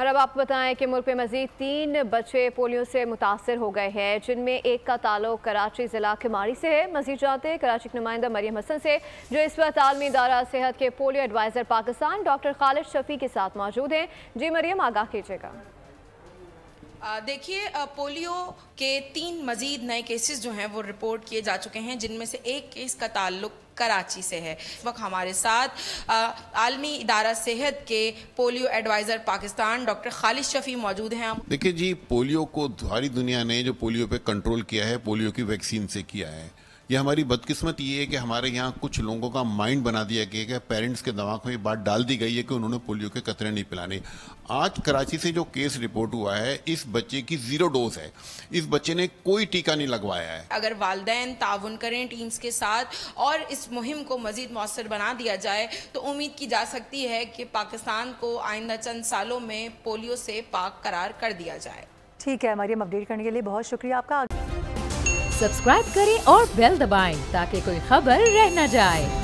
और अब आपको बताएं कि मुल्क में मजीद 3 बच्चे पोलियो से मुतासर हो गए हैं, जिनमें एक का ताल्लुक कराची जिला खिमारी से है। मजीद जानते हैं कराची की नुमाइंदा मरियम हसन से, जो इस वक्त आलमी इदारा सेहत के polio adviser Pakistan doctor Khalid Shafi के साथ मौजूद हैं। जी मरियम, आगाह कीजिएगा। देखिए, पोलियो के 3 मजीद नए केसेस जो हैं वो रिपोर्ट किए जा चुके हैं, जिनमें से एक केस का ताल्लुक कराची से है। इस वक्त हमारे साथ आलमी इदारा सेहत के polio adviser Pakistan doctor Khalid Shafi मौजूद हैं। देखिए जी, पोलियो को सारी दुनिया ने जो पोलियो पे कंट्रोल किया है, पोलियो की वैक्सीन से किया है। ये हमारी बदकिस्मत ये है कि हमारे यहाँ कुछ लोगों का माइंड बना दिया गया कि पेरेंट्स के दिमाग में ये बात डाल दी गई है कि उन्होंने पोलियो के कतरे नहीं पिलाने। आज कराची से जो केस रिपोर्ट हुआ है, इस बच्चे की 0 डोज है। इस बच्चे ने कोई टीका नहीं लगवाया है। अगर वालिदैन ताउन करें टीम्स के साथ और इस मुहिम को मजीद मौसर बना दिया जाए तो उम्मीद की जा सकती है कि पाकिस्तान को आइंदा चंद सालों में पोलियो से पाक करार कर दिया जाए। ठीक है मरियम, अपडेट करने के लिए बहुत शुक्रिया आपका। सब्सक्राइब करें और बेल दबाएं ताकि कोई खबर रह न जाए।